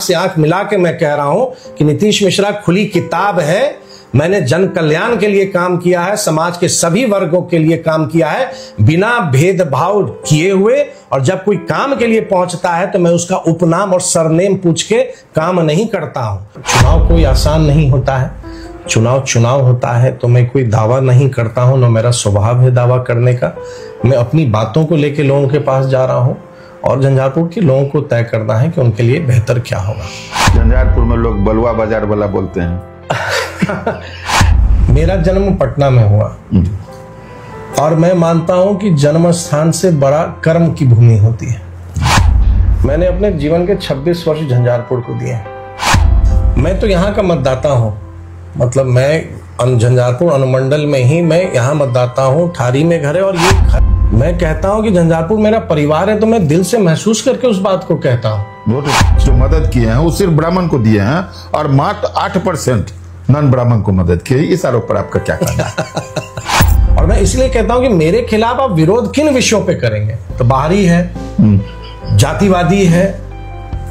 से आंख मिला के मैं कह रहा हूं कि नीतीश मिश्रा खुली किताब है। मैंने जन कल्याण के लिए काम किया है, समाज के सभी वर्गों के लिए काम किया है, बिना भेदभाव किए हुए। और जब कोई काम के लिए पहुंचता है तो मैं उसका उपनाम और सरनेम पूछ के काम नहीं करता हूं। चुनाव कोई आसान नहीं होता है, चुनाव होता है, तो मैं कोई दावा नहीं करता हूं, न मेरा स्वभाव है दावा करने का। मैं अपनी बातों को लेकर लोगों के पास जा रहा हूं और झंझारपुर के लोगों को तय करना है कि उनके लिए बेहतर क्या होगा। झंझारपुर में लोग बलुआ बाजार वाला बोलते हैं। मेरा जन्म पटना में हुआ और मैं मानता हूं कि जन्म स्थान से बड़ा कर्म की भूमि होती है। मैंने अपने जीवन के 26 वर्ष झंझारपुर को दिए। मैं तो यहाँ का मतदाता हूँ, मतलब मैं झंझारपुर अनुमंडल में ही मैं यहाँ मतदाता हूँ। ठारी में घर है और ये मैं कहता हूँ कि झंझारपुर मेरा परिवार है, तो मैं दिल से महसूस करके उस बात को कहता हूँ। वोट जो मदद किए हैं वो सिर्फ ब्राह्मण को दिए हैं और मात्र 8% नॉन ब्राह्मण को मदद की। इस आरोप पर आपका क्या कहना है? और मैं इसलिए कहता हूँ कि मेरे खिलाफ आप विरोध किन विषयों पे करेंगे? तो बाहरी है, जातिवादी है,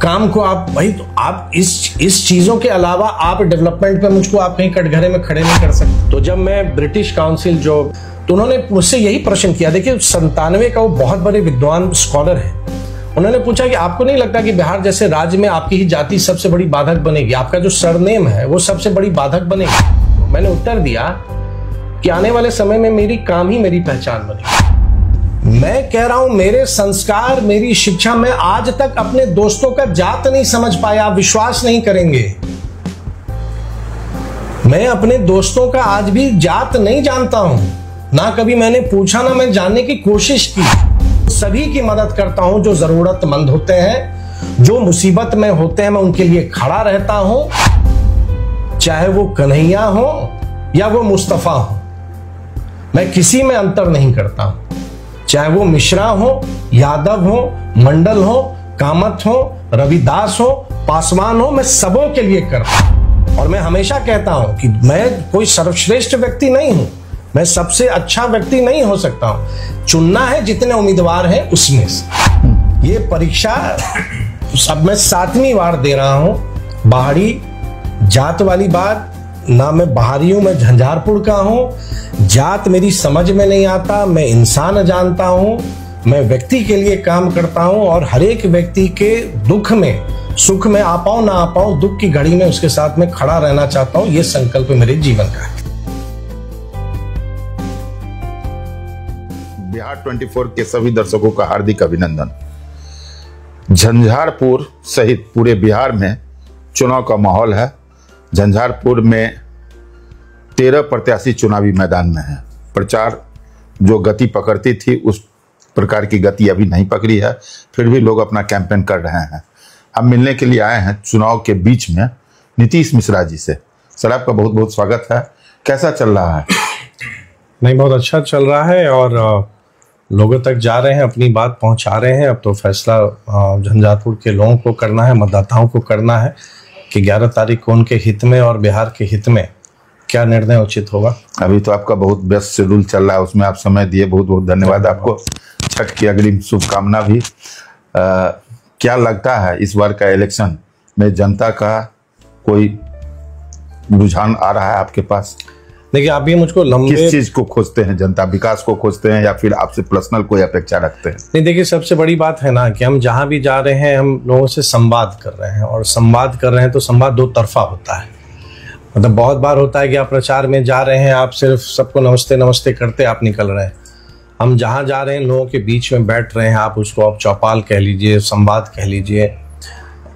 काम को आप भाई, तो आप इस चीजों के अलावा आप डेवलपमेंट पे मुझको आप कहीं कटघरे में खड़े नहीं कर सकते। तो जब मैं ब्रिटिश काउंसिल तो उन्होंने मुझसे यही प्रश्न किया। देखिए 97 का वो बहुत बड़े विद्वान स्कॉलर है। उन्होंने पूछा कि आपको नहीं लगता कि बिहार जैसे राज्य में आपकी ही जाति सबसे बड़ी बाधक बनेगी, आपका जो सरनेम है वो सबसे बड़ी बाधक बनेगी? मैंने उत्तर दिया कि आने वाले समय में मेरी काम ही मेरी पहचान बनेगी। मैं कह रहा हूं मेरे संस्कार, मेरी शिक्षा, मैं आज तक अपने दोस्तों का जात नहीं समझ पाया, आप विश्वास नहीं करेंगे। मैं अपने दोस्तों का आज भी जात नहीं जानता हूं, ना कभी मैंने पूछा, ना मैं जानने की कोशिश की। सभी की मदद करता हूं जो जरूरतमंद होते हैं, जो मुसीबत में होते हैं, मैं उनके लिए खड़ा रहता हूं, चाहे वो कन्हैया हो या वो मुस्तफा हो। मैं किसी में अंतर नहीं करता हूं, चाहे वो मिश्रा हो, यादव हो, मंडल हो, कामत हो, रविदास हो, पासवान हो, मैं सबों के लिए करता हूं। और मैं हमेशा कहता हूं कि मैं कोई सर्वश्रेष्ठ व्यक्ति नहीं हूं, मैं सबसे अच्छा व्यक्ति नहीं हो सकता हूं। चुनना है जितने उम्मीदवार हैं उसमें से। ये परीक्षा अब मैं 7वीं बार दे रहा हूं। बाहरी जात वाली बात ना, मैं बाहरी हूं, मैं झंझारपुर का हूं। जात मेरी समझ में नहीं आता, मैं इंसान जानता हूं, मैं व्यक्ति के लिए काम करता हूं और हर एक व्यक्ति के दुख में, सुख में आ पाऊं ना आ पाऊं, दुख की घड़ी में उसके साथ में खड़ा रहना चाहता हूं। ये संकल्प मेरे जीवन का है। बिहार 24 के सभी दर्शकों का हार्दिक अभिनंदन। झंझारपुर सहित पूरे बिहार में चुनाव का माहौल है। झंझारपुर में 13 प्रत्याशी चुनावी मैदान में हैं। प्रचार जो गति पकड़ती थी उस प्रकार की गति अभी नहीं पकड़ी है, फिर भी लोग अपना कैंपेन कर रहे हैं। हम मिलने के लिए आए हैं चुनाव के बीच में नीतीश मिश्रा जी से। सर आपका बहुत बहुत स्वागत है। कैसा चल रहा है? नहीं, बहुत अच्छा चल रहा है और लोगों तक जा रहे हैं, अपनी बात पहुंचा रहे हैं। अब तो फैसला झंझारपुर के लोगों को करना है, मतदाताओं को करना है कि 11 तारीख को उनके हित में और बिहार के हित में क्या निर्णय उचित होगा। अभी तो आपका बहुत व्यस्त शेड्यूल चल रहा है, उसमें आप समय दिए, बहुत बहुत धन्यवाद आपको। छठ की अग्रिम शुभकामना भी। क्या लगता है इस बार का इलेक्शन में जनता का कोई रुझान आ रहा है आपके पास? देखिए आप भी मुझको किस चीज को खोजते हैं जनता? विकास को खोजते हैं या फिर आपसे पर्सनल कोई अपेक्षा रखते हैं? नहीं, देखिए सबसे बड़ी बात है ना कि हम जहां भी जा रहे हैं हम लोगों से संवाद कर रहे हैं, और संवाद कर रहे हैं तो संवाद दो तरफा होता है। मतलब बहुत बार होता है कि आप प्रचार में जा रहे हैं, आप सिर्फ सबको नमस्ते नमस्ते करते आप निकल रहे हैं। हम जहां जा रहे हैं लोगों के बीच में बैठ रहे हैं, आप उसको आप चौपाल कह लीजिए, संवाद कह लीजिए।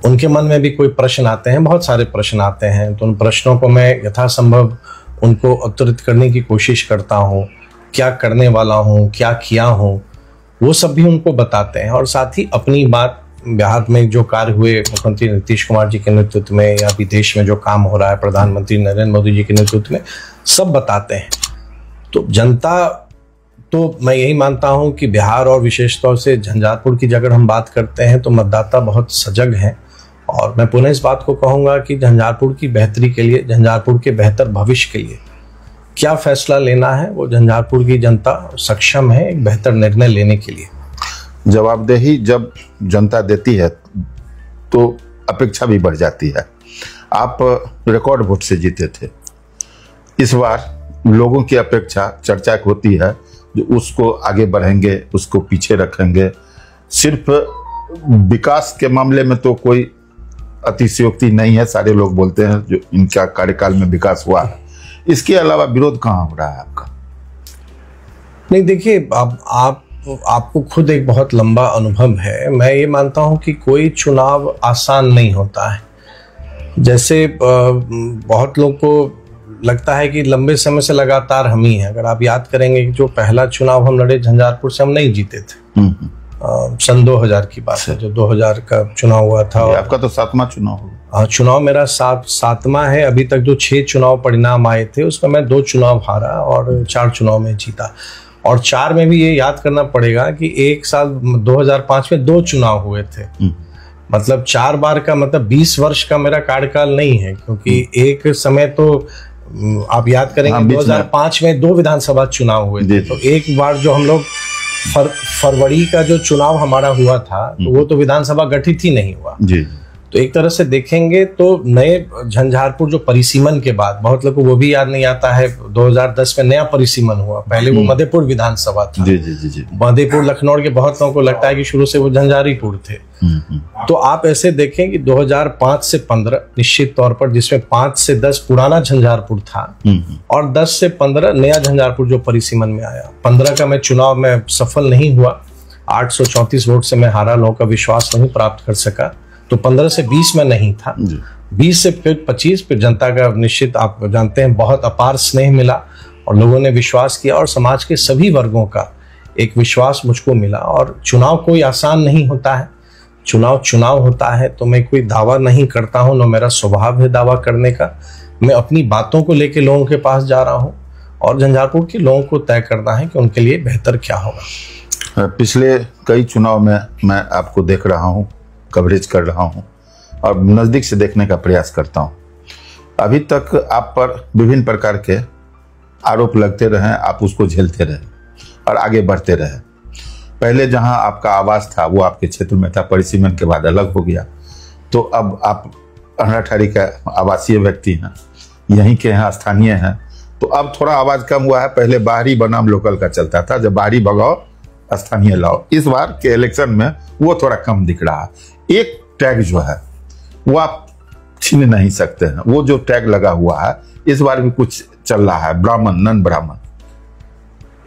उनके मन में भी कोई प्रश्न आते हैं, बहुत सारे प्रश्न आते हैं, तो उन प्रश्नों को मैं यथासंभव उनको उत्तरित करने की कोशिश करता हूँ। क्या करने वाला हूँ, क्या किया हूँ, वो सब भी उनको बताते हैं। और साथ ही अपनी बात, बिहार में जो कार्य हुए मुख्यमंत्री नीतीश कुमार जी के नेतृत्व में, या विदेश में जो काम हो रहा है प्रधानमंत्री नरेंद्र मोदी जी के नेतृत्व में, सब बताते हैं। तो जनता, तो मैं यही मानता हूं कि बिहार और विशेष तौर से झंझारपुर की अगर हम बात करते हैं तो मतदाता बहुत सजग हैं। और मैं पुनः इस बात को कहूंगा कि झंझारपुर की बेहतरी के लिए, झंझारपुर के बेहतर भविष्य के लिए क्या फैसला लेना है, वो झंझारपुर की जनता सक्षम है एक बेहतर निर्णय लेने के लिए। जवाबदेही जब जनता देती है तो अपेक्षा भी बढ़ जाती है। आप रिकॉर्ड वोट से जीते थे, इस बार लोगों की अपेक्षा चर्चा होती है जो उसको आगे बढ़ेंगे, उसको पीछे रखेंगे। सिर्फ विकास के मामले में तो कोई अतिशयोक्ति नहीं है, सारे लोग बोलते हैं जो इनका कार्यकाल में विकास हुआ है। इसके अलावा विरोध कहाँ हो रहा है आपका? नहीं, देखिए, आपको खुद एक बहुत लंबा अनुभव है। मैं ये मानता हूं कि कोई चुनाव आसान नहीं होता है। जैसे बहुत लोगों को लगता है कि लंबे समय से लगातार हम ही हैं। अगर आप याद करेंगे कि जो पहला चुनाव हम लड़े झंझारपुर से, हम नहीं जीते थे। सन 2000 की बात है, जो 2000 का चुनाव हुआ था। आपका तो 7वां चुनाव होगा। हाँ, चुनाव मेरा सातवां है। अभी तक जो 6 चुनाव परिणाम आए थे उसमें मैं 2 चुनाव हारा और 4 चुनाव में जीता। और 4 में भी ये याद करना पड़ेगा कि एक साल 2005 में 2 चुनाव हुए थे। मतलब 4 बार का मतलब 20 वर्ष का मेरा कार्यकाल नहीं है, क्योंकि एक समय तो आप याद करेंगे 2005 में 2 विधानसभा चुनाव हुए थे। तो एक बार जो हम लोग फरवरी का जो चुनाव हमारा हुआ था, तो वो तो विधानसभा गठित ही नहीं हुआ जी। तो एक तरह से देखेंगे तो नए झंझारपुर जो परिसीमन के बाद, बहुत लोगों को वो भी याद नहीं आता है, 2010 में नया परिसीमन हुआ। पहले वो मधेपुर विधानसभा था जी जी जी जी। मधेपुर लखनऊ के बहुत लोगों को लगता है कि शुरू से वो झंझारीपुर थे। तो आप ऐसे देखें कि 2005 से 15 निश्चित तौर पर, जिसमें 5 से 10 पुराना झंझारपुर था और 10 से 15 नया झंझारपुर जो परिसीमन में आया। 15 का मैं चुनाव में सफल नहीं हुआ, 834 वोट से मैं हारा, लोगों का विश्वास नहीं प्राप्त कर सका। तो 15 से 20 में नहीं था, 20 से फिर 25, फिर जनता का निश्चित आप जानते हैं बहुत अपार स्नेह मिला और लोगों ने विश्वास किया और समाज के सभी वर्गों का एक विश्वास मुझको मिला। और चुनाव कोई आसान नहीं होता है, चुनाव होता है। तो मैं कोई दावा नहीं करता हूं, न मेरा स्वभाव है दावा करने का। मैं अपनी बातों को लेकर लोगों के पास जा रहा हूं और झंझारपुर के लोगों को तय करना है कि उनके लिए बेहतर क्या होगा। पिछले कई चुनाव में मैं आपको देख रहा हूं, कवरेज कर रहा हूं और नजदीक से देखने का प्रयास करता हूं। अभी तक आप पर विभिन्न प्रकार के आरोप लगते रहे, आप उसको झेलते रहे और आगे बढ़ते रहे। पहले जहां आपका आवास था वो आपके क्षेत्र में था, परिसीमन के बाद अलग हो गया। तो अब आप अंधराठाड़ी का आवासीय व्यक्ति हैं, यहीं के हैं, स्थानीय हैं। तो अब थोड़ा आवाज कम हुआ है। पहले बाहरी बनाम लोकल का चलता था, जब बाहरी भगाओ स्थानीय लाओ। इस बार के इलेक्शन में वो थोड़ा कम दिख रहा है। एक टैग जो है वो आप छीन नहीं सकते हैं, वो जो टैग लगा हुआ है इस बार भी कुछ चल रहा है, ब्राह्मण नन ब्राह्मण।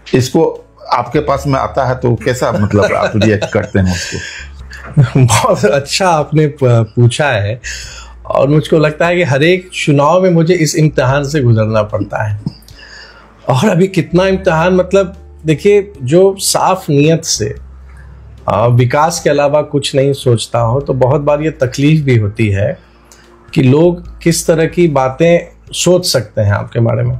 इसको आपके पास में आता है तो कैसा मतलब आप रिएक्ट करते हैं उसको? बहुत अच्छा आपने पूछा है और मुझको लगता है कि हर एक चुनाव में मुझे इस इम्तिहान से गुजरना पड़ता है। और अभी कितना इम्तिहान, मतलब देखिए, जो साफ नियत से विकास के अलावा कुछ नहीं सोचता हो तो बहुत बार ये तकलीफ भी होती है कि लोग किस तरह की बातें सोच सकते हैं आपके बारे में।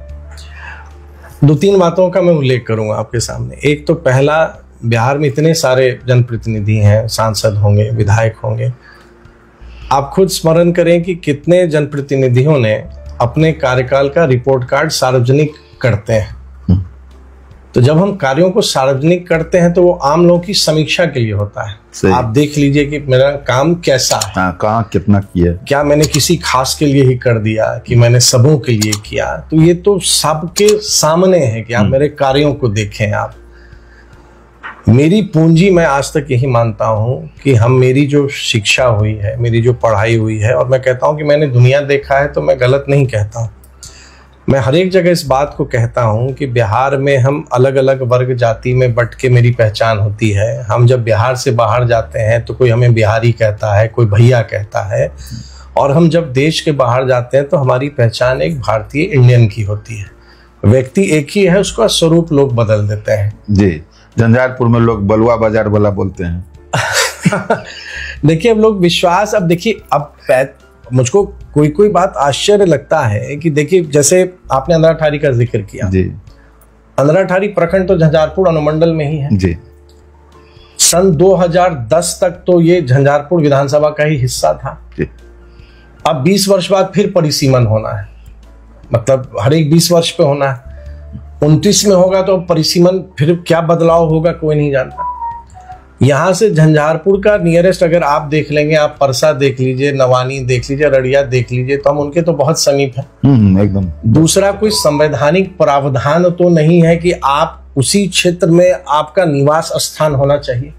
2-3 बातों का मैं उल्लेख करूंगा आपके सामने। एक तो पहला, बिहार में इतने सारे जनप्रतिनिधि हैं, सांसद होंगे, विधायक होंगे। आप खुद स्मरण करें कि कितने जनप्रतिनिधियों ने अपने कार्यकाल का रिपोर्ट कार्ड सार्वजनिक करते हैं। तो जब हम कार्यों को सार्वजनिक करते हैं तो वो आम लोगों की समीक्षा के लिए होता है। आप देख लीजिए कि मेरा काम कैसा है, कहाँ कितना किया, क्या मैंने किसी खास के लिए ही कर दिया कि मैंने सबों के लिए किया। तो ये तो सबके सामने है कि आप मेरे कार्यों को देखें। आप मेरी पूंजी, मैं आज तक यही मानता हूं कि मेरी जो शिक्षा हुई है, मेरी जो पढ़ाई हुई है, और मैं कहता हूं कि मैंने दुनिया देखा है, तो मैं गलत नहीं कहता हूं। मैं हर एक जगह इस बात को कहता हूं कि बिहार में हम अलग अलग वर्ग जाति में बट के मेरी पहचान होती है। हम जब बिहार से बाहर जाते हैं तो कोई हमें बिहारी कहता है, कोई भैया कहता है, और हम जब देश के बाहर जाते हैं तो हमारी पहचान एक भारतीय इंडियन की होती है। व्यक्ति एक ही है, उसका स्वरूप लोग बदल देते हैं। जी, झंझारपुर में लोग बलुआ बाजार वाला बोलते हैं। देखिए, अब लोग विश्वास, अब देखिए, अब मुझको कोई बात आश्चर्य लगता है कि देखिए, जैसे आपने अंधराठाड़ी का जिक्र किया जी। अंधराठाड़ी प्रखंड तो झंझारपुर अनुमंडल में ही है जी। सन 2010 तक तो ये झंझारपुर विधानसभा का ही हिस्सा था जी। अब 20 वर्ष बाद फिर परिसीमन होना है, मतलब हर एक 20 वर्ष पे होना है। 29 में होगा तो परिसीमन, फिर क्या बदलाव होगा कोई नहीं जानता। यहाँ से झंझारपुर का नियरेस्ट अगर आप देख लेंगे, आप परसा देख लीजिए, नवानी देख लीजिए, रड़िया देख लीजिए, तो हम उनके तो बहुत समीप है। एकदम। दूसरा कोई संवैधानिक प्रावधान तो नहीं है कि आप उसी क्षेत्र में आपका निवास स्थान होना चाहिए।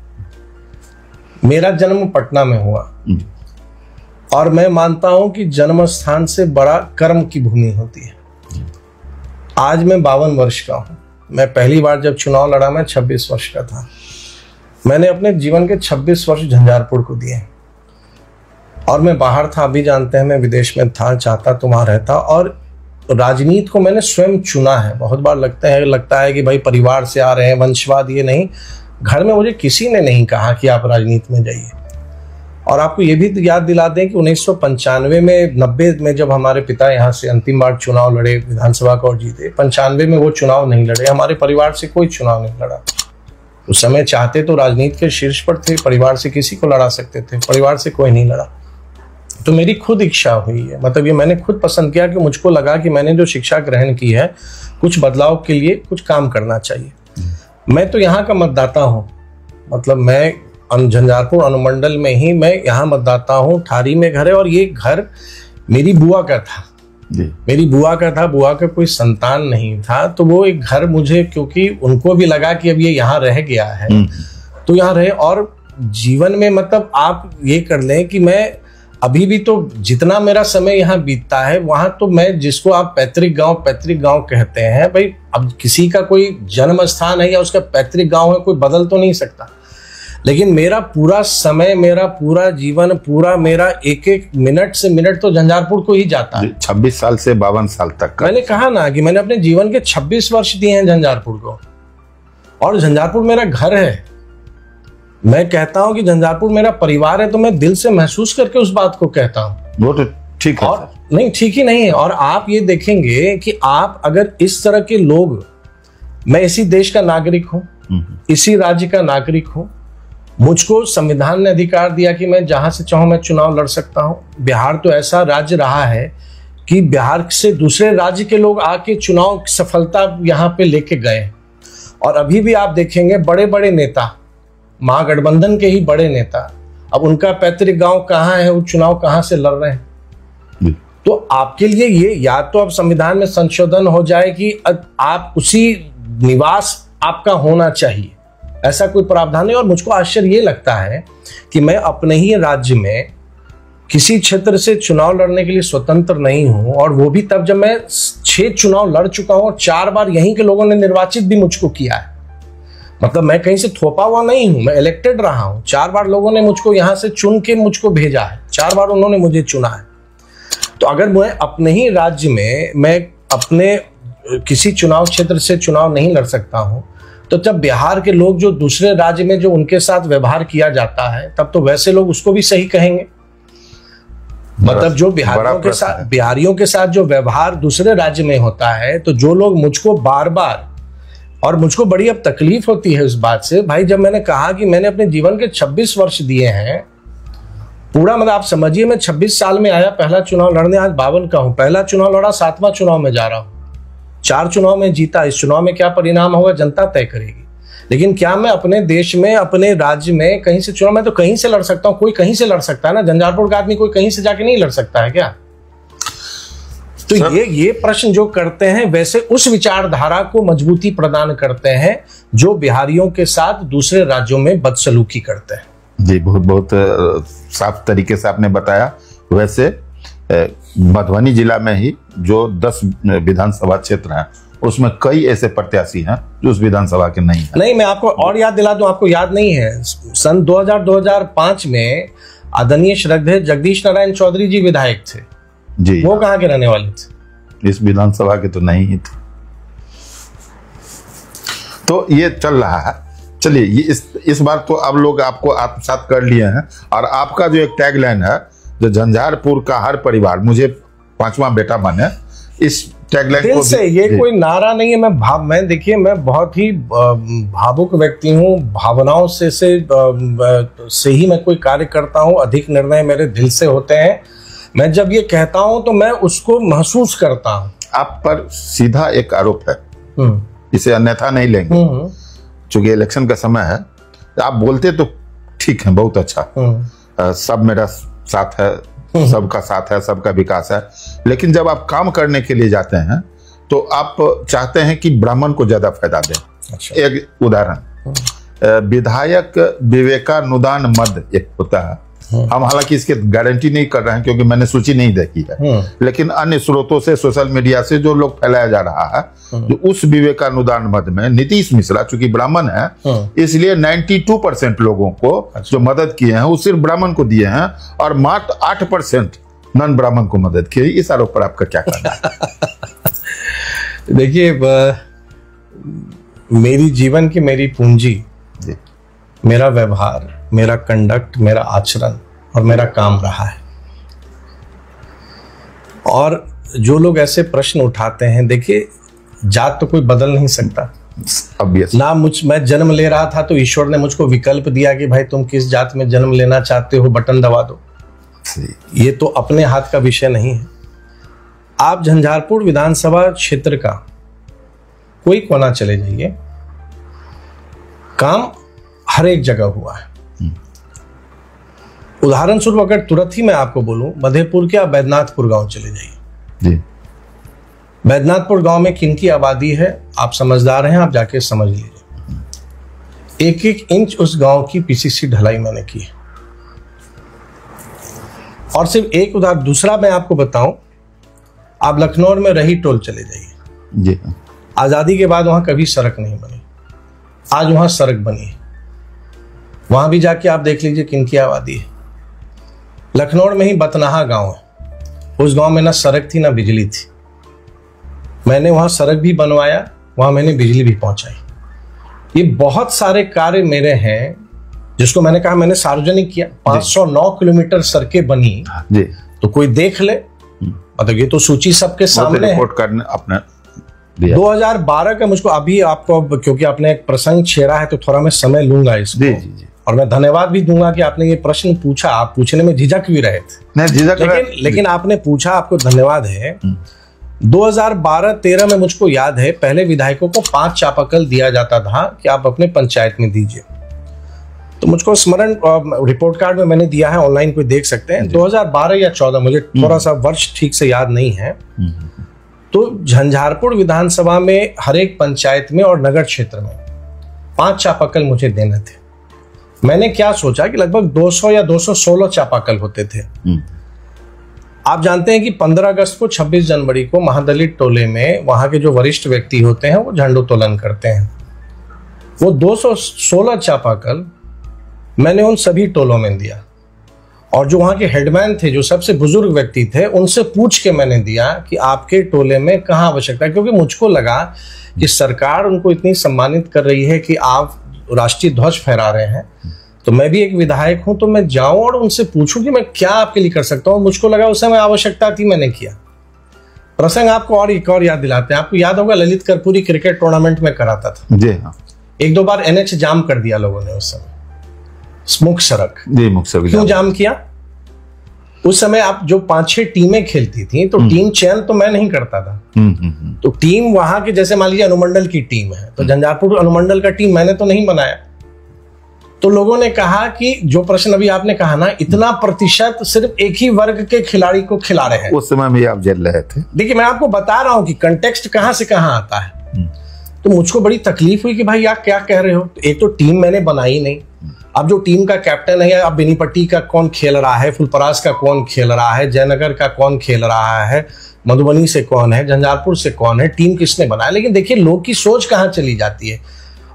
मेरा जन्म पटना में हुआ और मैं मानता हूं कि जन्म स्थान से बड़ा कर्म की भूमि होती है। आज मैं 52 वर्ष का हूं। मैं पहली बार जब चुनाव लड़ा मैं 26 वर्ष का था। मैंने अपने जीवन के 26 वर्ष झंझारपुर को दिए और मैं बाहर था, अभी जानते हैं, मैं विदेश में था, चाहता तो वहां रहता। और राजनीति को मैंने स्वयं चुना है। बहुत बार लगता है कि भाई परिवार से आ रहे हैं, वंशवाद, ये नहीं। घर में मुझे किसी ने नहीं कहा कि आप राजनीति में जाइए। और आपको ये भी याद दिला दें कि 1995 में 90 में जब हमारे पिता यहाँ से अंतिम बार चुनाव लड़े विधानसभा का और जीते, 95 में वो चुनाव नहीं लड़े। हमारे परिवार से कोई चुनाव नहीं लड़ा। उस समय चाहते तो राजनीति के शीर्ष पर थे, परिवार से किसी को लड़ा सकते थे, परिवार से कोई नहीं लड़ा। तो मेरी खुद इच्छा हुई है, मतलब ये मैंने खुद पसंद किया कि मुझको लगा कि मैंने जो शिक्षा ग्रहण की है, कुछ बदलाव के लिए कुछ काम करना चाहिए। मैं तो यहाँ का मतदाता हूँ, मतलब मैं झंझारपुर अनुमंडल में ही मैं यहाँ मतदाता हूँ। ठारी में घर है और ये घर मेरी बुआ का था। मेरी बुआ का था, बुआ का कोई संतान नहीं था, तो वो एक घर मुझे, क्योंकि उनको भी लगा कि अब ये यहाँ रह गया है तो यहाँ रहे। और जीवन में मतलब आप ये कर लें कि मैं अभी भी तो जितना मेरा समय यहाँ बीतता है, वहां तो मैं, जिसको आप पैतृक गांव कहते हैं, भाई अब किसी का कोई जन्म स्थान है या उसका पैतृक गांव है, कोई बदल तो नहीं सकता। लेकिन मेरा पूरा समय, मेरा पूरा जीवन, पूरा मेरा एक एक मिनट से मिनट तो झंझारपुर को ही जाता है। 26 साल से 52 साल तक का। मैंने कहा ना कि मैंने अपने जीवन के 26 वर्ष दिए हैं झंझारपुर को, और झंझारपुर मेरा घर है। मैं कहता हूं कि झंझारपुर मेरा परिवार है, तो मैं दिल से महसूस करके उस बात को कहता हूं। वो तो ठीक है। और नहीं, ठीक ही नहीं है। और आप ये देखेंगे कि आप अगर इस तरह के लोग, मैं इसी देश का नागरिक हूं, इसी राज्य का नागरिक हूं, मुझको संविधान ने अधिकार दिया कि मैं जहां से चाहूं मैं चुनाव लड़ सकता हूं। बिहार तो ऐसा राज्य रहा है कि बिहार से दूसरे राज्य के लोग आके चुनाव की सफलता यहां पे लेके गए। और अभी भी आप देखेंगे बड़े बड़े नेता, महागठबंधन के ही बड़े नेता, अब उनका पैतृक गांव कहां है, वो चुनाव कहां से लड़ रहे हैं। तो आपके लिए ये, या तो अब संविधान में संशोधन हो जाए कि आप उसी निवास आपका होना चाहिए, ऐसा कोई प्रावधान है। और मुझको आश्चर्य ये लगता है कि मैं अपने ही राज्य में किसी क्षेत्र से चुनाव लड़ने के लिए स्वतंत्र नहीं हूं, और वो भी तब जब मैं 6 चुनाव लड़ चुका हूं और 4 बार यहीं के लोगों ने निर्वाचित भी मुझको किया है। मतलब मैं कहीं से थोपा हुआ नहीं हूं, मैं इलेक्टेड रहा हूं। 4 बार लोगों ने मुझको यहां से चुन के मुझको भेजा है, 4 बार उन्होंने मुझे चुना है। तो अगर मैं अपने ही राज्य में मैं अपने किसी चुनाव क्षेत्र से चुनाव नहीं लड़ सकता हूं, तो जब बिहार के लोग जो दूसरे राज्य में जो उनके साथ व्यवहार किया जाता है, तब तो वैसे लोग उसको भी सही कहेंगे। मतलब जो बिहारियों के साथ जो व्यवहार दूसरे राज्य में होता है, तो जो लोग मुझको बार बार, और मुझको बड़ी अब तकलीफ होती है उस बात से भाई, जब मैंने कहा कि मैंने अपने जीवन के 26 वर्ष दिए हैं पूरा, मतलब आप समझिए मैं 26 साल में आया पहला चुनाव लड़ने, आज 52 का हूं। पहला चुनाव लड़ा, 7वां चुनाव में जा रहा हूं, 4 चुनाव में जीता। इस चुनाव में क्या परिणाम होगा जनता तय करेगी। लेकिन क्या मैं अपने देश में, अपने राज्य में कहीं से चुनाव, मैं तो कहीं से लड़ सकता हूं, कोई कहीं से लड़ सकता है ना। झंझारपुर का आदमी कोई कहीं से जाके नहीं लड़ सकता है क्या? तो ये प्रश्न जो करते हैं, वैसे उस विचारधारा को मजबूती प्रदान करते हैं जो बिहारियों के साथ दूसरे राज्यों में बदसलूकी करते हैं। जी, बहुत बहुत साफ तरीके से आपने बताया। वैसे मधुबनी जिला में ही जो 10 विधानसभा क्षेत्र हैं, उसमें कई ऐसे प्रत्याशी हैं जो उस विधानसभा के नहीं हैं। नहीं, मैं आपको और याद दिला दूं, आपको याद नहीं है, सन 2000-2005 में आदरणीय श्रद्धेय जगदीश नारायण चौधरी जी विधायक थे जी। वो कहाँ के रहने वाले थे? इस विधानसभा के तो नहीं ही थे। तो ये चल रहा है। चलिए, ये इस बार तो अब लोग आपको आत्मसात कर लिए हैं, और आपका जो एक टैगलाइन है, जो झंझारपुर का हर परिवार मुझे 5वां बेटा माने, इस टैगलाइन को से ये कोई नारा नहीं है। मैं देखिए, मैं बहुत ही भावुक व्यक्ति हूँ, भावनाओं से ही मैं कोई कार्य करता हूँ। अधिक निर्णय मेरे दिल से होते हैं। मैं जब ये कहता हूं तो मैं उसको महसूस करता हूं। आप पर सीधा एक आरोप है, इसे अन्यथा नहीं लेंगे, चूंकि इलेक्शन का समय है। आप बोलते तो ठीक है, बहुत अच्छा, सब मेरा साथ है, सबका साथ है, सबका विकास है, लेकिन जब आप काम करने के लिए जाते हैं तो आप चाहते हैं कि ब्राह्मण को ज्यादा फायदा दें। अच्छा। एक उदाहरण, विधायक विवेकानुदान मद एक होता है, हम हालांकि इसकी गारंटी नहीं कर रहे हैं क्योंकि मैंने सूची नहीं देखी है, लेकिन अन्य स्रोतों से, सोशल मीडिया से जो लोग फैलाया जा रहा है, जो उस विवेकानुदान मद में नीतीश मिश्रा चूंकि ब्राह्मण है, इसलिए 92% लोगों को जो मदद किए हैं वो सिर्फ ब्राह्मण को दिए हैं और मात्र 8% नॉन ब्राह्मण को मदद की। इस आरोप पर आपका क्या कहना है? देखिए, मेरी जीवन की मेरी पूंजी, मेरा व्यवहार, मेरा कंडक्ट, मेरा आचरण और मेरा काम रहा है। और जो लोग ऐसे प्रश्न उठाते हैं, देखिए जात तो कोई बदल नहीं सकता ना। मैं जन्म ले रहा था तो ईश्वर ने मुझको विकल्प दिया कि भाई तुम किस जात में जन्म लेना चाहते हो, बटन दबा दो। ये तो अपने हाथ का विषय नहीं है। आप झंझारपुर विधानसभा क्षेत्र का कोई कोना चले जाइए, काम हर एक जगह हुआ है। उदाहरण स्वरूप अगर तुरंत ही मैं आपको बोलूं, मधेपुर के आप बैद्यनाथपुर गांव चले जाइए। बैद्यनाथपुर गांव में किनकी आबादी है, आप समझदार हैं, आप जाके समझ लीजिए। 1-1 इंच उस गांव की पीसीसी ढलाई मैंने की। और सिर्फ एक उदाहरण दूसरा मैं आपको बताऊं, आप लखनऊ में रही टोल चले जाइए। आजादी के बाद वहां कभी सड़क नहीं बनी, आज वहां सड़क बनी है। वहां भी जाके आप देख लीजिए किनकी आबादी है। लखनऊ में ही बतनाहा गांव है, उस गांव में ना सड़क थी ना बिजली थी। मैंने वहां सड़क भी बनवाया, वहां मैंने बिजली भी पहुंचाई। ये बहुत सारे कार्य मेरे हैं जिसको मैंने कहा मैंने सार्वजनिक किया। 509 किलोमीटर सड़कें बनी, तो कोई देख ले, मतलब ये तो सूची सबके सामने है। रिपोर्ट करने अपने 2012 का मुझको अभी आपको, क्योंकि आपने एक प्रसंग छेड़ा है तो थोड़ा मैं समय लूंगा इसको। जी। और मैं धन्यवाद भी दूंगा कि आपने ये प्रश्न पूछा। आप पूछने में झिझक भी रहे थे, नहीं झिझक लेकिन आपने पूछा, आपको धन्यवाद है। 2012-13 में मुझको याद है, पहले विधायकों को 5 चापाकल दिया जाता था कि आप अपने पंचायत में दीजिए। तो मुझको स्मरण रिपोर्ट कार्ड में मैंने दिया है, ऑनलाइन कोई देख सकते हैं। 2012 या 14, मुझे थोड़ा सा वर्ष ठीक से याद नहीं है। तो झंझारपुर विधानसभा में हर एक पंचायत में और नगर क्षेत्र में 5 चापाकल मुझे देने थे। मैंने क्या सोचा कि लगभग 200 या 216 चापाकल होते थे। आप जानते हैं कि 15 अगस्त को, 26 जनवरी को महादलित टोले में वहां के जो वरिष्ठ व्यक्ति होते हैं वो झंडोत्तोलन करते हैं। वो 216 चापाकल मैंने उन सभी टोलों में दिया। और जो वहां के हेडमैन थे, जो सबसे बुजुर्ग व्यक्ति थे, उनसे पूछ के मैंने दिया कि आपके टोले में कहाँ आवश्यकता है, क्योंकि मुझको लगा कि सरकार उनको इतनी सम्मानित कर रही है कि आप राष्ट्रीय ध्वज फहरा रहे हैं, तो मैं भी एक विधायक हूं, तो मैं जाऊं और उनसे पूछूं कि मैं क्या आपके लिए कर सकता हूं। मुझको लगा उस समय आवश्यकता थी, मैंने किया। प्रसंग आपको और एक और याद दिलाते हैं। आपको याद होगा ललित कर्पूरी क्रिकेट टूर्नामेंट में कराता था। जी हाँ। 1-2 बार NH जाम कर दिया लोगों ने उस समय, मुख्य सड़क। जी, मुख्य सड़क क्यों जाम किया? उस समय आप जो 5-6 टीमें खेलती थी, तो टीम चयन तो मैं नहीं करता था। तो टीम वहां के, जैसे मान लीजिए अनुमंडल की टीम है, तो झंझारपुर अनुमंडल का टीम मैंने तो नहीं बनाया। तो लोगों ने कहा कि जो प्रश्न अभी आपने कहा ना, इतना प्रतिशत सिर्फ एक ही वर्ग के खिलाड़ी को खिला रहे हैं। उस समय में आप जल रहे थे। देखिए, मैं आपको बता रहा हूं कि कंटेक्स्ट कहां से कहां आता है। तो मुझको बड़ी तकलीफ हुई कि भाई आप क्या कह रहे हो। तो एक तो टीम मैंने बनाई नहीं। अब जो टीम का कैप्टन है, अब बेनीपट्टी का कौन खेल रहा है, फुलपरास का कौन खेल रहा है, जयनगर का कौन खेल रहा है, मधुबनी से कौन है, झंझारपुर से कौन है, टीम किसने बनाया। लेकिन देखिए लोग की सोच कहां चली जाती है।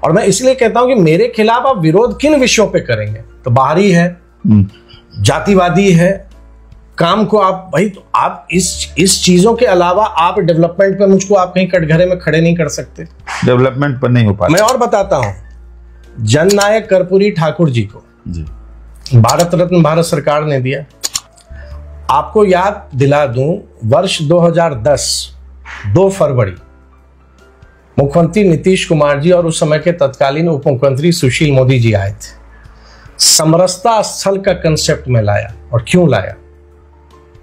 और मैं इसलिए कहता हूं कि मेरे खिलाफ आप विरोध किन विषयों पे करेंगे, तो बाहरी है, जातिवादी है, काम को आप भाई, तो आप इस चीजों के अलावा आप डेवलपमेंट पे मुझको आप कहीं कटघरे में खड़े नहीं कर सकते। डेवलपमेंट पर नहीं हो पाता। मैं और बताता हूं, जननायक कर्पूरी ठाकुर जी को भारत रत्न भारत सरकार ने दिया। आपको याद दिला दूं, वर्ष 2010 2 फरवरी मुख्यमंत्री नीतीश कुमार जी और उस समय के तत्कालीन उप मुख्यमंत्री सुशील मोदी जी आए थे। समरसता स्थल का कंसेप्ट में लाया। और क्यों लाया?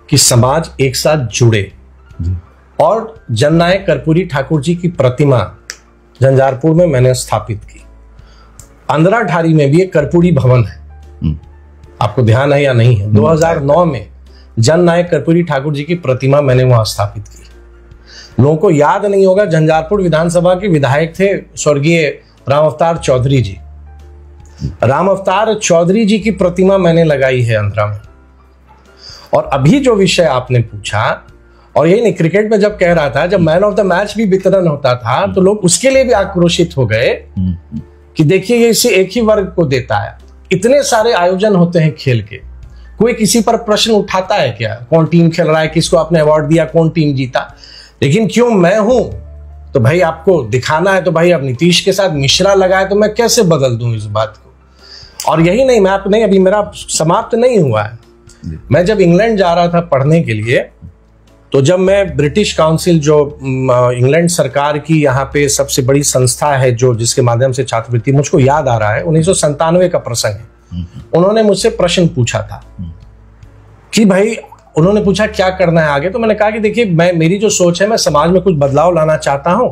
कि समाज एक साथ जुड़े। और जननायक कर्पूरी ठाकुर जी की प्रतिमा झंझारपुर में मैंने स्थापित की। अंधराठारी में भी एक कर्पूरी भवन है, आपको ध्यान है या नहीं है? 2009 में जननायक कर्पूरी ठाकुर जी की प्रतिमा मैंने वहां स्थापित की। लोगों को याद नहीं होगा, झंझारपुर विधानसभा के विधायक थे स्वर्गीय राम अवतार चौधरी जी। राम अवतार चौधरी जी की प्रतिमा मैंने लगाई है आंध्रा में। और अभी जो विषय आपने पूछा, और यही नहीं, क्रिकेट में जब कह रहा था, जब मैन ऑफ द मैच भी वितरण होता था तो लोग उसके लिए भी आक्रोशित हो गए कि देखिए ये इसे एक ही वर्ग को देता है। इतने सारे आयोजन होते हैं खेल के, कोई किसी पर प्रश्न उठाता है क्या? कौन टीम खेल रहा है, किसको आपने अवार्ड दिया, कौन टीम जीता? लेकिन क्यों मैं हूं तो भाई आपको दिखाना है, तो भाई अब नीतीश के साथ मिश्रा लगाए तो मैं कैसे बदल दूं इस बात को? और यही नहीं, मैं नहीं, अभी मेरा समाप्त नहीं हुआ है। मैं जब इंग्लैंड जा रहा था पढ़ने के लिए, तो जब मैं ब्रिटिश काउंसिल, जो इंग्लैंड सरकार की यहाँ पे सबसे बड़ी संस्था है, जो जिसके माध्यम से छात्रवृत्ति, मुझको याद आ रहा है 1997 का प्रसंग है, उन्होंने मुझसे प्रश्न पूछा था कि भाई, उन्होंने पूछा क्या करना है आगे, तो मैंने कहा कि देखिए मेरी जो सोच है, मैं समाज में कुछ बदलाव लाना चाहता हूं।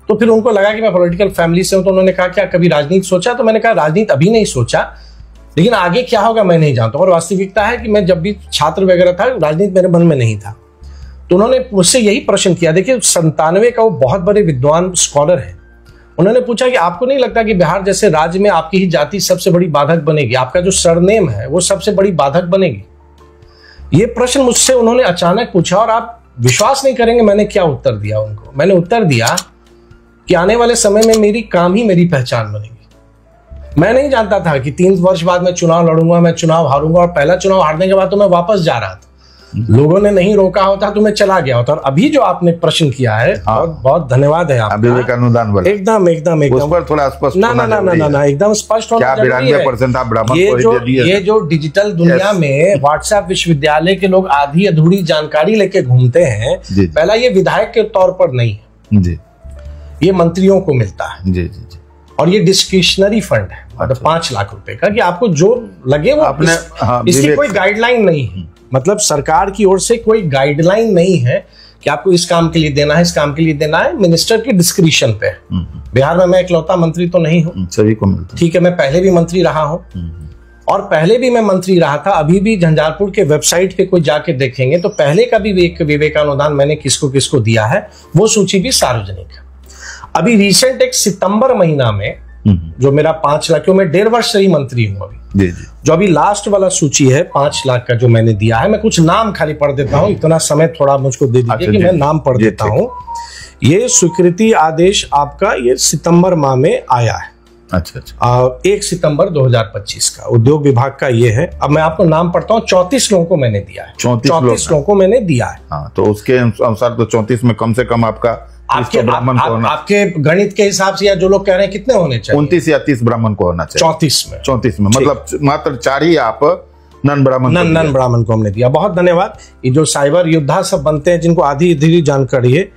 तो फिर उनको लगा कि मैं पॉलिटिकल फैमिली से हूं, तो उन्होंने कहा क्या कभी राजनीति सोचा? तो मैंने कहा राजनीति अभी नहीं सोचा, लेकिन आगे क्या होगा मैं नहीं जानता। और वास्तविकता है कि मैं जब भी छात्र वगैरह था, राजनीति मेरे मन में नहीं था। तो उन्होंने मुझसे यही प्रश्न किया, देखिए 97 का वो बहुत बड़े विद्वान स्कॉलर है, उन्होंने पूछा कि आपको नहीं लगता कि बिहार जैसे राज्य में आपकी ही जाति सबसे बड़ी बाधक बनेगी, आपका जो सरनेम है वो सबसे बड़ी बाधक बनेगी? ये प्रश्न मुझसे उन्होंने अचानक पूछा, और आप विश्वास नहीं करेंगे मैंने क्या उत्तर दिया उनको। मैंने उत्तर दिया कि आने वाले समय में मेरी काम ही मेरी पहचान बनेगी। मैं नहीं जानता था कि 3 वर्ष बाद मैं चुनाव लड़ूंगा, मैं चुनाव हारूंगा, और पहला चुनाव हारने के बाद तो मैं वापस जा रहा था, लोगों ने नहीं रोका होता तो मैं चला गया होता। और अभी जो आपने प्रश्न किया है, बहुत बहुत धन्यवाद है आपका। विवेकानुदान वाला एकदम एकदम एकदम उस पर थोड़ा स्पष्ट ना एकदम स्पष्ट होना जरूरी है। 92% आप ब्राह्मण ये जो डिजिटल दुनिया में व्हाट्सएप विश्वविद्यालय के लोग आधी अधूरी जानकारी लेके घूमते हैं, पहला ये विधायक के तौर पर नहीं है जी, ये मंत्रियों को मिलता है जी जी जी। और ये डिस्क्रिशनरी फंड है, मतलब 5 लाख रुपए का, कि आपको जो लगे वो अपने, इसकी कोई गाइडलाइन नहीं है, मतलब सरकार की ओर से कोई गाइडलाइन नहीं है कि आपको इस काम के लिए देना है, इस काम के लिए देना है, मिनिस्टर की डिस्क्रिशन पे। बिहार में मैं इकलौता मंत्री तो नहीं हूं, सभी को मिलता, ठीक है, मैं पहले भी मंत्री रहा हूं, और पहले भी मैं मंत्री रहा था। अभी भी झंझारपुर के वेबसाइट पे कोई जाके देखेंगे तो पहले का भी विवेकानुदान मैंने किसको किसको दिया है, वो सूची भी सार्वजनिक है। अभी रिसेंट एक सितंबर महीना में जो मेरा 5 लाख, क्यों मैं 1.5 वर्ष से ही मंत्री हूं अभी जी जी। जो अभी लास्ट वाला सूची है 5 लाख का जो मैंने दिया है, मैं कुछ नाम खाली पढ़ देता हूं, इतना समय थोड़ा मुझको दे दीजिए कि मैं नाम पढ़ देता हूं। ये स्वीकृति आदेश आपका ये सितंबर माह में आया है, अच्छा अच्छा, 1 सितंबर 2025 का, उद्योग विभाग का ये है। अब मैं आपको नाम पढ़ता हूँ, 34 लोगों को मैंने दिया है, 34 लोगों को मैंने दिया है। हाँ, तो उसके अनुसार तो 34 में कम से कम आपका आपके गणित के हिसाब से, या जो लोग कह रहे हैं कितने होने चाहिए, 29 या 30 ब्राह्मण को होना चाहिए। 34 में मतलब मात्र 4 ही आप नन ब्राह्मण को हमने दिया। बहुत धन्यवाद। ये जो साइबर योद्धा सब बनते हैं जिनको आधी अधूरी जानकारी है,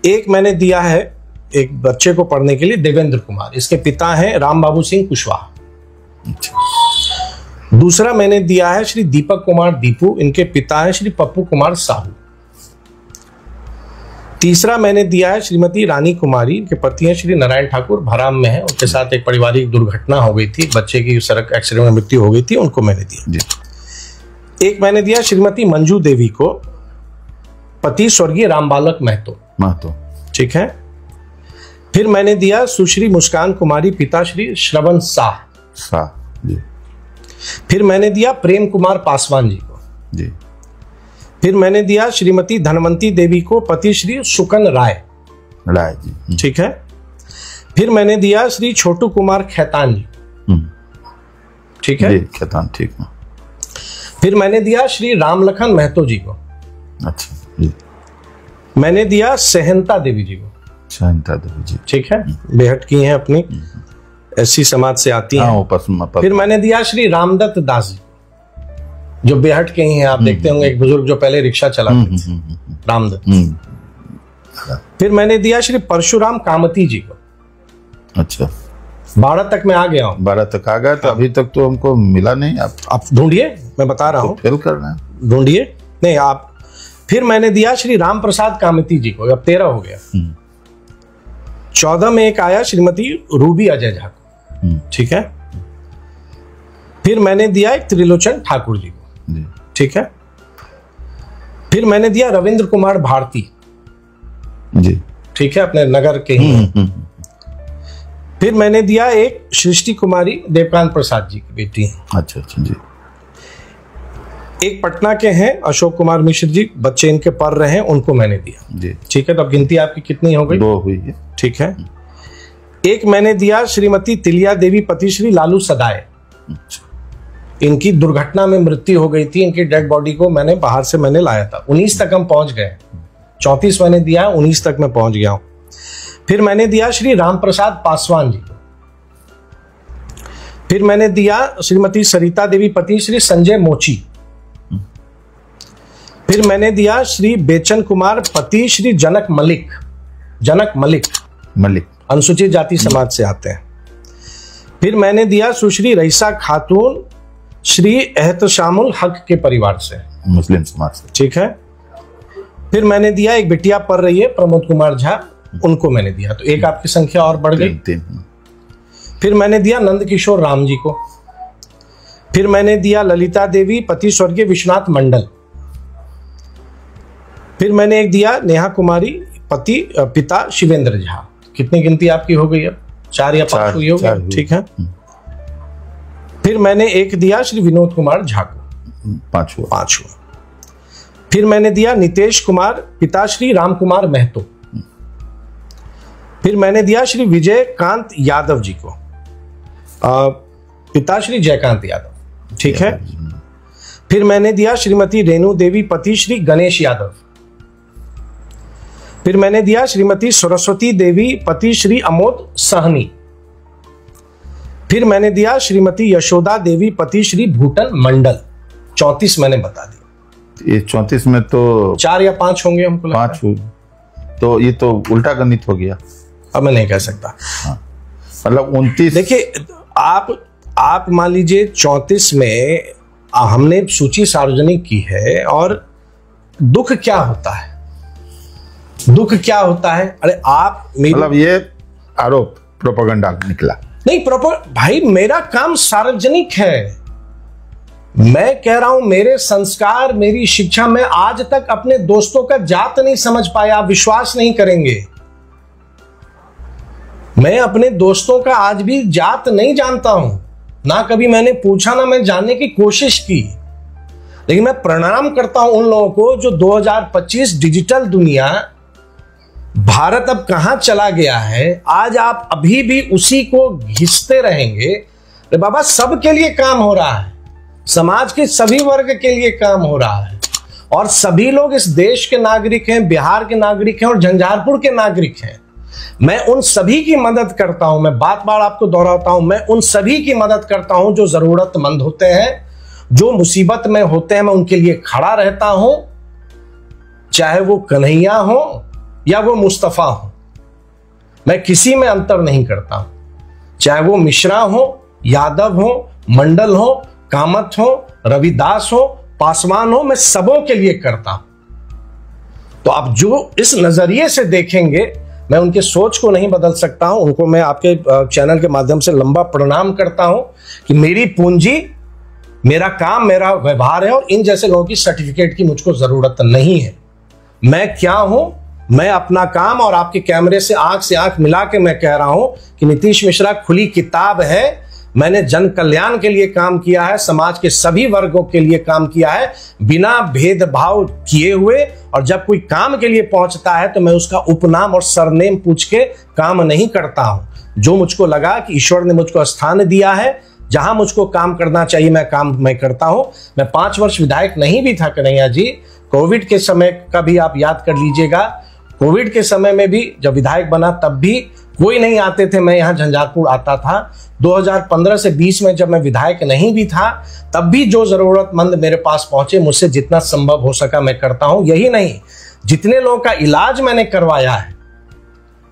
एक मैंने दिया है एक बच्चे को पढ़ने के लिए, देवेंद्र कुमार, इसके पिता हैं राम बाबू सिंह कुशवाहा। दूसरा मैंने दिया है श्री दीपक कुमार दीपू, इनके पिता हैं श्री पप्पू कुमार साहू। तीसरा मैंने दिया है श्रीमती रानी कुमारी, इनके पति हैं श्री नारायण ठाकुर, भराम में है, उनके साथ एक पारिवारिक दुर्घटना हो गई थी, बच्चे की सड़क एक्सीडेंट में मृत्यु हो गई थी, उनको मैंने दिया जी। एक मैंने दिया श्रीमती मंजू देवी को, पति स्वर्गीय रामबालक महतो, ठीक है। फिर मैंने दिया सुश्री मुस्कान कुमारी, पिता श्री श्रवण शाह जी। फिर मैंने दिया प्रेम कुमार पासवान जी को जी। फिर मैंने दिया श्रीमती धनवंती देवी को, पति श्री सुकन राय जी, ठीक है। फिर मैंने दिया श्री छोटू कुमार खैतान जी, ठीक है, खैतान, ठीक है। फिर मैंने दिया श्री रामलखन महतो जी को, अच्छा जी। मैंने दिया सहनता देवी जी को, सहनता देवी जी, ठीक है, बेहट की हैं अपनी, ऐसी समाज से आती हैं। फिर मैंने दिया श्री रामदत्त दास जी, जो बेहट के ही हैं, आप देखते होंगे, एक बुजुर्ग जो पहले रिक्शा चलाते थे, रामदत्त। फिर मैंने दिया श्री परशुराम कामती जी को, अच्छा, 12 तक मैं आ गया हूँ। 12 तक आ गया, तो अभी तक तो हमको मिला नहीं। आप ढूंढिए, मैं बता रहा हूँ, फेल करना है, ढूंढिए, नहीं आप। फिर मैंने दिया श्री राम प्रसाद कामती जी को, अब 13 हो गया। 14 में एक आया श्रीमती रूबी अजय झा को, ठीक है। फिर मैंने दिया एक त्रिलोचन ठाकुर जी को, ठीक है। फिर मैंने दिया रविंद्र कुमार भारती जी, ठीक है, अपने नगर के ही। फिर मैंने दिया एक सृष्टि कुमारी देवकांत प्रसाद जी की बेटी हैं। अच्छा अच्छा जी। एक पटना के हैं अशोक कुमार मिश्र जी, बच्चे इनके पढ़ रहे हैं, उनको मैंने दिया जी, ठीक है। तो अब गिनती आपकी कितनी हो गई? 2 हुई है, ठीक है। एक मैंने दिया श्रीमती तिलिया देवी पति श्री लालू सदाए, इनकी दुर्घटना में मृत्यु हो गई थी, इनकी डेड बॉडी को मैंने बाहर से लाया था। 19 तक हम पहुंच गए, 34 मैंने दिया, 19 तक मैं पहुंच गया हूं। फिर मैंने दिया श्री राम प्रसाद पासवान जी को। फिर मैंने दिया श्रीमती सरिता देवी पति श्री संजय मोची। फिर मैंने दिया श्री बेचन कुमार पति श्री जनक मलिक अनुसूचित जाति समाज से आते हैं। फिर मैंने दिया सुश्री रईसा खातून श्री एहतशामुल हक के परिवार से, मुस्लिम समाज से, ठीक है। फिर मैंने दिया एक बिटिया पढ़ रही है प्रमोद कुमार झा, उनको मैंने दिया, तो एक आपकी संख्या और बढ़ गई। फिर मैंने दिया नंद किशोर राम जी को। फिर मैंने दिया ललिता देवी पति स्वर्गीय विश्वनाथ मंडल। फिर मैंने एक दिया नेहा कुमारी पिता शिवेंद्र झा। कितनी गिनती आपकी हो गई? अब 4 या 5 हुई होगी, ठीक है। फिर मैंने एक दिया श्री विनोद कुमार झा को, 5 हुआ। फिर मैंने दिया नितेश कुमार पिता श्री राम कुमार महतो। फिर मैंने दिया श्री विजय कांत यादव जी को, पिता श्री जयकांत यादव, ठीक है। फिर मैंने दिया श्रीमती रेणु देवी पति श्री गणेश यादव। फिर मैंने दिया श्रीमती सरस्वती देवी पति श्री अमोद सहनी। फिर मैंने दिया श्रीमती यशोदा देवी पति श्री भूटन मंडल। 34 मैंने बता दिया। ये 34 में तो 4 या 5 होंगे हमको लगता है। 5 हुए, तो ये तो उल्टा गणित हो गया। अब मैं नहीं कह सकता, मतलब 29। देखिए आप मान लीजिए 34 में हमने सूची सार्वजनिक की है, और दुख क्या होता है, अरे आप मतलब ये आरोप प्रोपेगेंडा निकला नहीं, भाई मेरा काम सार्वजनिक है। मैं कह रहा हूं मेरे संस्कार, मेरी शिक्षा, मैं आज तक अपने दोस्तों का जात नहीं समझ पाया, आप विश्वास नहीं करेंगे। मैं अपने दोस्तों का आज भी जात नहीं जानता हूं, ना कभी मैंने पूछा, ना मैं जानने की कोशिश की। लेकिन मैं प्रणाम करता हूं उन लोगों को जो 2025 डिजिटल दुनिया, भारत अब कहां चला गया है, आज आप अभी भी उसी को घिसते रहेंगे। अरे बाबा, सबके लिए काम हो रहा है, समाज के सभी वर्ग के लिए काम हो रहा है, और सभी लोग इस देश के नागरिक हैं, बिहार के नागरिक हैं और झंझारपुर के नागरिक हैं। मैं उन सभी की मदद करता हूं, मैं बार बार आपको दोहराता हूं, मैं उन सभी की मदद करता हूं जो जरूरतमंद होते हैं, जो मुसीबत में होते हैं, मैं उनके लिए खड़ा रहता हूं, चाहे वो कन्हैया हो या वो मुस्तफा हो। मैं किसी में अंतर नहीं करता हूं, चाहे वो मिश्रा हो, यादव हो, मंडल हो, कामत हो, रविदास हो, पासवान हो, मैं सबों के लिए करता हूं। तो आप जो इस नजरिए से देखेंगे, मैं उनके सोच को नहीं बदल सकता हूं, उनको मैं आपके चैनल के माध्यम से लंबा प्रणाम करता हूं कि मेरी पूंजी, मेरा काम, मेरा व्यवहार है, और इन जैसे लोगों की सर्टिफिकेट की मुझको जरूरत नहीं है। मैं क्या हूं, मैं अपना काम, और आपके कैमरे से आंख मिला के मैं कह रहा हूं कि नीतीश मिश्रा खुली किताब है। मैंने जन कल्याण के लिए काम किया है, समाज के सभी वर्गों के लिए काम किया है, बिना भेदभाव किए हुए। और जब कोई काम के लिए पहुंचता है तो मैं उसका उपनाम और सरनेम पूछ के काम नहीं करता हूं। जो मुझको लगा कि ईश्वर ने मुझको स्थान दिया है, जहां मुझको काम करना चाहिए, मैं करता हूं। मैं 5 वर्ष विधायक नहीं भी था कन्हैया जी, कोविड के समय का भी आप याद कर लीजिएगा। कोविड के समय में भी जब विधायक बना तब भी कोई नहीं आते थे, मैं यहां झंझारपुर आता था। 2015 से 20 में जब मैं विधायक नहीं भी था, तब भी जो जरूरतमंद मेरे पास पहुंचे, मुझसे जितना संभव हो सका मैं करता हूं। यही नहीं, जितने लोगों का इलाज मैंने करवाया है,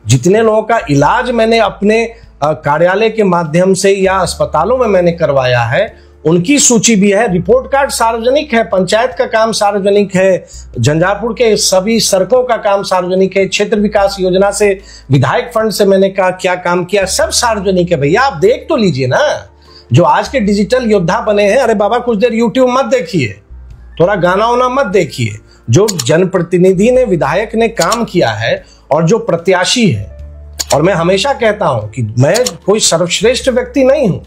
जितने लोगों का इलाज मैंने अपने कार्यालय के माध्यम से या अस्पतालों में मैंने करवाया है, उनकी सूची भी है, रिपोर्ट कार्ड सार्वजनिक है, पंचायत का काम सार्वजनिक है, झंझारपुर के सभी सड़कों का काम सार्वजनिक है, क्षेत्र विकास योजना से विधायक फंड से मैंने कहा क्या काम किया, सब सार्वजनिक है भैया। आप देख तो लीजिए ना, जो आज के डिजिटल योद्धा बने हैं, अरे बाबा कुछ देर यूट्यूब मत देखिए, थोड़ा गाना वाना मत देखिए। जो जनप्रतिनिधि ने, विधायक ने काम किया है और जो प्रत्याशी है, और मैं हमेशा कहता हूं कि मैं कोई सर्वश्रेष्ठ व्यक्ति नहीं हूं,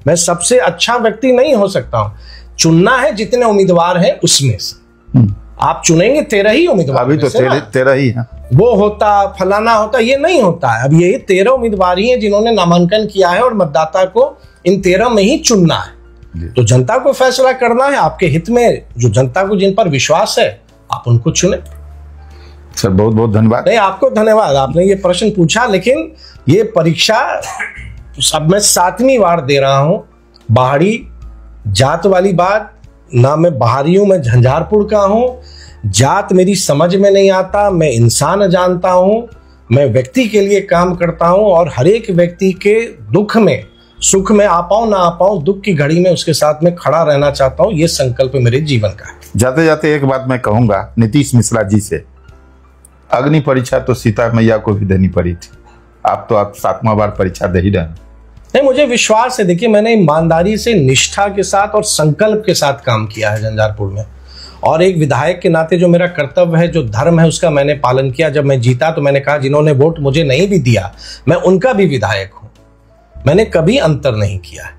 मैं सबसे अच्छा व्यक्ति नहीं हो सकता हूं। चुनना है जितने उम्मीदवार हैं उसमें से आप चुनेंगे 13 ही उम्मीदवार। अभी तो 13 ही है। वो होता फलाना होता, ये नहीं होता है। अब ये 13 उम्मीदवार ही हैं जिन्होंने नामांकन किया है और मतदाता को इन 13 में ही चुनना है। तो जनता को फैसला करना है, आपके हित में जो जनता को जिन पर विश्वास है आप उनको चुने। सर बहुत बहुत धन्यवाद। नहीं, आपको धन्यवाद, आपने ये प्रश्न पूछा। लेकिन ये परीक्षा अब मैं 7वीं बार दे रहा हूं। बाहरी जात वाली बात ना, मैं बाहरी हूं, मैं झंझारपुर का हूं। जात मेरी समझ में नहीं आता, मैं इंसान जानता हूं, मैं व्यक्ति के लिए काम करता हूं और हर एक व्यक्ति के दुख में सुख में आ पाऊं ना आ पाऊं, दुख की घड़ी में उसके साथ में खड़ा रहना चाहता हूं। ये संकल्प मेरे जीवन का है। जाते जाते एक बात मैं कहूंगा नीतीश मिश्रा जी से, अग्नि परीक्षा तो सीता मैया को भी देनी पड़ी थी, आप 7वां बार परीक्षा दे ही रहे हैं। नहीं, मुझे विश्वास है। देखिए, मैंने ईमानदारी से, निष्ठा के साथ और संकल्प के साथ काम किया है झंझारपुर में, और एक विधायक के नाते जो मेरा कर्तव्य है, जो धर्म है, उसका मैंने पालन किया। जब मैं जीता तो मैंने कहा जिन्होंने वोट मुझे नहीं भी दिया, मैं उनका भी विधायक हूं, मैंने कभी अंतर नहीं किया।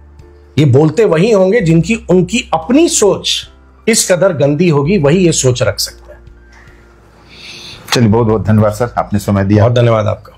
ये बोलते वही होंगे जिनकी उनकी अपनी सोच इस कदर गंदी होगी, वही ये सोच रख सकते हैं। चलिए बहुत बहुत धन्यवाद सर, आपने समय दिया। बहुत धन्यवाद आपका।